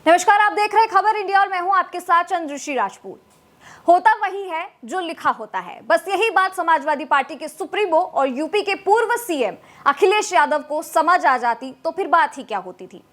नमस्कार, आप देख रहे हैं खबर इंडिया और मैं हूं आपके साथ चंद्रश्री राजपूत। होता वही है जो लिखा होता है। बस यही बात समाजवादी पार्टी के सुप्रीमो और यूपी के पूर्व सीएम अखिलेश यादव को समझ आ जाती तो फिर बात ही क्या होती थी।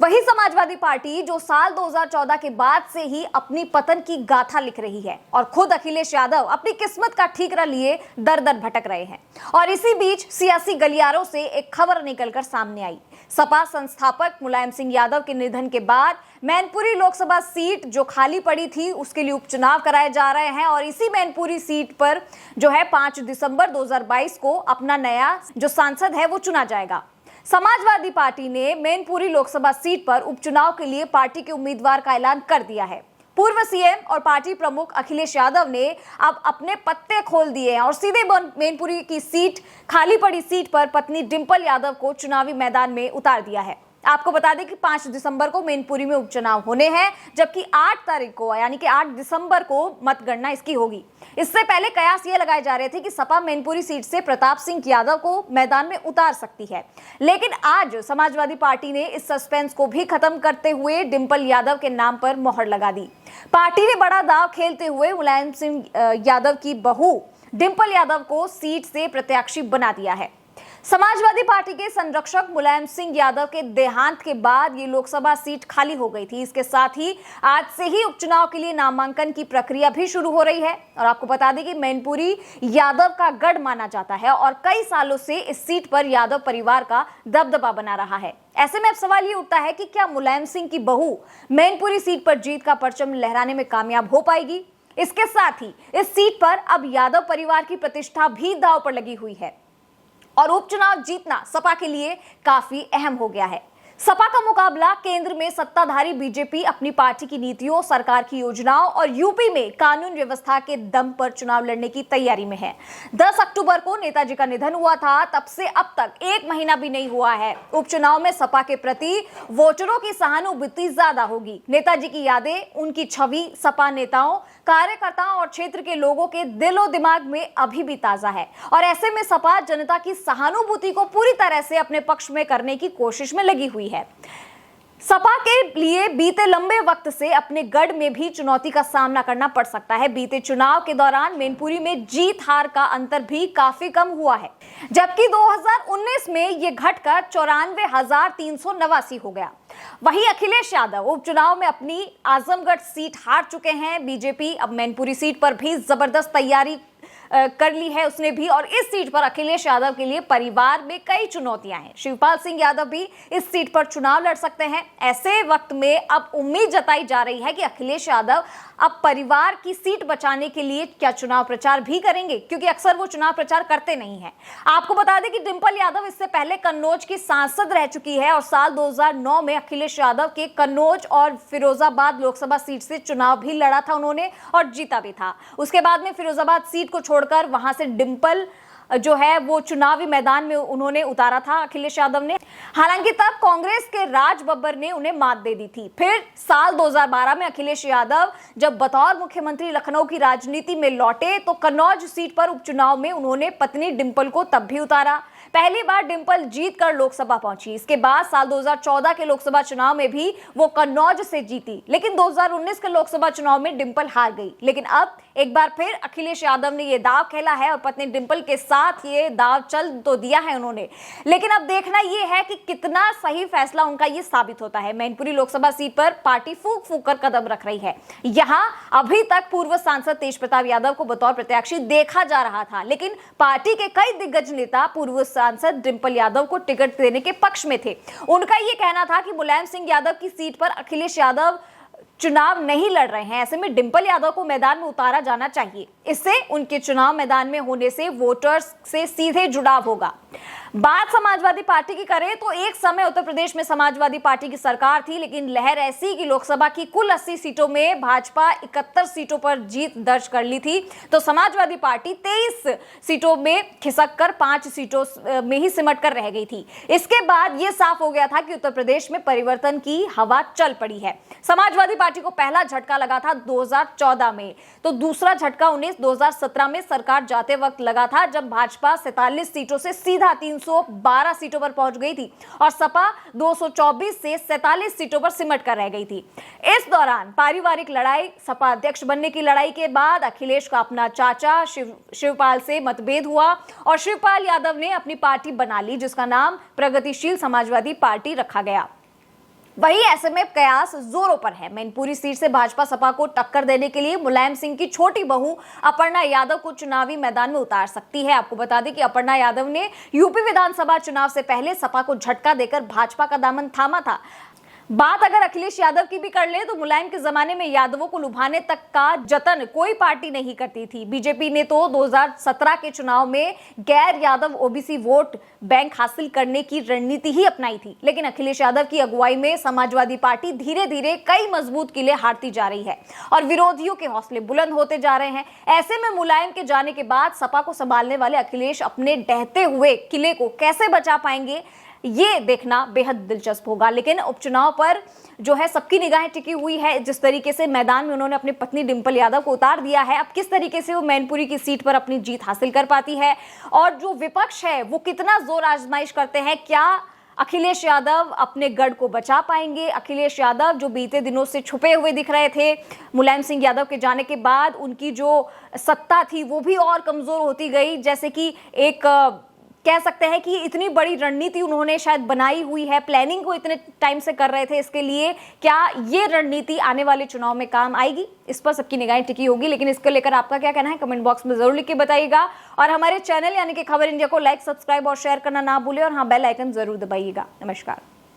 वही समाजवादी पार्टी जो साल 2014 के बाद से ही अपनी पतन की गाथा लिख रही है और खुद अखिलेश यादव अपनी किस्मत का ठीकरा लिए दर दर भटक रहे हैं। और इसी बीच सियासी गलियारों से एक खबर निकलकर सामने आई। सपा संस्थापक मुलायम सिंह यादव के निधन के बाद मैनपुरी लोकसभा सीट जो खाली पड़ी थी उसके लिए उपचुनाव कराए जा रहे हैं और इसी मैनपुरी सीट पर जो है 5 दिसंबर 2022 को अपना नया जो सांसद है वो चुना जाएगा। समाजवादी पार्टी ने मैनपुरी लोकसभा सीट पर उपचुनाव के लिए पार्टी के उम्मीदवार का ऐलान कर दिया है। पूर्व सीएम और पार्टी प्रमुख अखिलेश यादव ने अब अपने पत्ते खोल दिए हैं और सीधे मैनपुरी की सीट खाली पड़ी सीट पर पत्नी डिंपल यादव को चुनावी मैदान में उतार दिया है। आपको बता दें कि 5 दिसंबर को मैनपुरी में उपचुनाव होने हैं, जबकि 8 तारीख को यानी कि 8 दिसंबर को मतगणना इसकी होगी। इससे पहले कयास ये लगाए जा रहे थे कि सपा मैनपुरी सीट से प्रताप सिंह यादव को मैदान में उतार सकती है, लेकिन आज समाजवादी पार्टी ने इस सस्पेंस को भी खत्म करते हुए डिंपल यादव के नाम पर मोहर लगा दी। पार्टी ने बड़ा दांव खेलते हुए मुलायम सिंह यादव की बहू डिंपल यादव को सीट से प्रत्याशी बना दिया है। समाजवादी पार्टी के संरक्षक मुलायम सिंह यादव के देहांत के बाद ये लोकसभा सीट खाली हो गई थी। इसके साथ ही आज से ही उपचुनाव के लिए नामांकन की प्रक्रिया भी शुरू हो रही है और आपको बता दें कि मैनपुरी यादव का गढ़ माना जाता है और कई सालों से इस सीट पर यादव परिवार का दबदबा बना रहा है। ऐसे में अब सवाल ये उठता है कि क्या मुलायम सिंह की बहू मैनपुरी सीट पर जीत का परचम लहराने में कामयाब हो पाएगी। इसके साथ ही इस सीट पर अब यादव परिवार की प्रतिष्ठा भी दांव पर लगी हुई है और उपचुनाव जीतना सपा के लिए काफी अहम हो गया है। सपा का मुकाबला केंद्र में सत्ताधारी बीजेपी अपनी पार्टी की नीतियों, सरकार की योजनाओं और यूपी में कानून व्यवस्था के दम पर चुनाव लड़ने की तैयारी में है। 10 अक्टूबर को नेताजी का निधन हुआ था, तब से अब तक 1 महीना भी नहीं हुआ है। उपचुनाव में सपा के प्रति वोटरों की सहानुभूति ज्यादा होगी। नेताजी की यादें, उनकी छवि सपा नेताओं, कार्यकर्ताओं और क्षेत्र के लोगों के दिलो दिमाग में अभी भी ताजा है और ऐसे में सपा जनता की सहानुभूति को पूरी तरह से अपने पक्ष में करने की कोशिश में लगी हुई है। सपा के लिए बीते लंबे वक्त से अपने गढ़ में भी चुनौती का सामना करना पड़ सकता है। बीते चुनाव के दौरान मैनपुरी में जीत हार का अंतर भी काफी कम हुआ है, जबकि 2019 में यह घटकर 94,389 हो गया। वहीं अखिलेश यादव उपचुनाव में अपनी आजमगढ़ सीट हार चुके हैं। बीजेपी अब मैनपुरी सीट पर भी जबरदस्त तैयारी कर ली है उसने भी और इस सीट पर अखिलेश यादव के लिए परिवार में कई चुनौतियां हैं। शिवपाल सिंह यादव भी इस सीट पर चुनाव लड़ सकते हैं। ऐसे वक्त में अब उम्मीद जताई जा रही है कि अखिलेश यादव अब परिवार की सीट बचाने के लिए क्या चुनाव प्रचार भी करेंगे, क्योंकि अक्सर वो चुनाव प्रचार करते नहीं हैं। आपको बता दें कि डिंपल यादव इससे पहले कन्नौज की सांसद रह चुकी है और साल 2009 में अखिलेश यादव के कन्नौज और फिरोजाबाद लोकसभा सीट से चुनाव भी लड़ा था उन्होंने और जीता भी था। उसके बाद में फिरोजाबाद सीट को छोड़कर वहां से डिंपल जो है वो चुनावी मैदान में उन्होंने उतारा था अखिलेश यादव ने। हालांकि तब कांग्रेस के राज बब्बर ने उन्हें मात दे दी थी। फिर साल 2012 में अखिलेश यादव जब बतौर मुख्यमंत्री लखनऊ की राजनीति में लौटे तो कन्नौज सीट पर उपचुनाव में उन्होंने पत्नी डिंपल को तब भी उतारा। पहली बार डिंपल जीतकर लोकसभा पहुंची। इसके बाद साल 2014 के लोकसभा चुनाव में भी वो कन्नौज से जीती, लेकिन 2019 के लोकसभा चुनाव में डिंपल हार गई। लेकिन अब एक बार फिर अखिलेश यादव ने ये दाव खेला है और पत्नी डिंपल के साथ ये दाव चल तो दिया है उन्होंने, लेकिन अब देखना ये है कि कितना सही फैसला उनका ये साबित होता है। मैनपुरी लोकसभा सीट पर पार्टी फूंक फूंक कर कदम रख रही है। यहाँ अभी तक पूर्व सांसद तेज प्रताप यादव को बतौर प्रत्याशी देखा जा रहा था, लेकिन पार्टी के कई दिग्गज नेता पूर्व सांसद डिंपल यादव को टिकट देने के पक्ष में थे। उनका यह कहना था कि मुलायम सिंह यादव की सीट पर अखिलेश यादव चुनाव नहीं लड़ रहे हैं, ऐसे में डिंपल यादव को मैदान में उतारा जाना चाहिए। इससे उनके चुनाव मैदान में होने से वोटर्स से सीधे जुड़ाव होगा। बात समाजवादी पार्टी की करें तो एक समय उत्तर प्रदेश में समाजवादी पार्टी की सरकार थी, लेकिन लहर ऐसी कि लोकसभा की कुल 80 सीटों में भाजपा 71 सीटों पर जीत दर्ज कर ली थी, तो समाजवादी पार्टी 23 सीटों में खिसक कर 5 सीटों में ही सिमट कर रह गई थी। इसके बाद यह साफ हो गया था कि उत्तर प्रदेश में परिवर्तन की हवा चल पड़ी है। समाजवादी पार्टी को पहला झटका लगा था 2014 में, तो दूसरा झटका 2017 में सरकार जाते वक्त लगा था, जब भाजपा 47 सीटों से सीधा 312 सीटों पर पहुंच गई थी और सपा 224 से 47 सीटों पर सिमट कर रह गई थी। इस दौरान पारिवारिक लड़ाई, सपा अध्यक्ष बनने की लड़ाई के बाद अखिलेश का अपना चाचा शिवपाल से मतभेद हुआ और शिवपाल यादव ने अपनी पार्टी बना ली, जिसका नाम प्रगतिशील समाजवादी पार्टी रखा गया। वही ऐसे में कयास जोरों पर है। मैनपुरी सीट से भाजपा सपा को टक्कर देने के लिए मुलायम सिंह की छोटी बहू अपर्णा यादव को चुनावी मैदान में उतार सकती है। आपको बता दें कि अपर्णा यादव ने यूपी विधानसभा चुनाव से पहले सपा को झटका देकर भाजपा का दामन थामा था। बात अगर अखिलेश यादव की भी कर ले तो मुलायम के जमाने में यादवों को लुभाने तक का जतन कोई पार्टी नहीं करती थी। बीजेपी ने तो 2017 के चुनाव में गैर यादव ओबीसी वोट बैंक हासिल करने की रणनीति ही अपनाई थी, लेकिन अखिलेश यादव की अगुवाई में समाजवादी पार्टी धीरे धीरे कई मजबूत किले हारती जा रही है और विरोधियों के हौसले बुलंद होते जा रहे हैं। ऐसे में मुलायम के जाने के बाद सपा को संभालने वाले अखिलेश अपने ढहते हुए किले को कैसे बचा पाएंगे, ये देखना बेहद दिलचस्प होगा। लेकिन उपचुनाव पर जो है सबकी निगाहें टिकी हुई है। जिस तरीके से मैदान में उन्होंने अपनी पत्नी डिंपल यादव को उतार दिया है, अब किस तरीके से वो मैनपुरी की सीट पर अपनी जीत हासिल कर पाती है और जो विपक्ष है वो कितना जोर आजमाइश करते हैं। क्या अखिलेश यादव अपने गढ़ को बचा पाएंगे? अखिलेश यादव जो बीते दिनों से छुपे हुए दिख रहे थे, मुलायम सिंह यादव के जाने के बाद उनकी जो सत्ता थी वो भी और कमजोर होती गई। जैसे कि एक कह सकते हैं कि इतनी बड़ी रणनीति उन्होंने शायद बनाई हुई है, प्लानिंग को इतने टाइम से कर रहे थे इसके लिए, क्या ये रणनीति आने वाले चुनाव में काम आएगी? इस पर सबकी निगाहें टिकी होगी। लेकिन इसको लेकर आपका क्या कहना है कमेंट बॉक्स में जरूर लिख के बताइएगा और हमारे चैनल यानी कि खबर इंडिया को लाइक, सब्सक्राइब और शेयर करना ना भूलें और हाँ, बेल आइकन जरूर दबाइएगा। नमस्कार।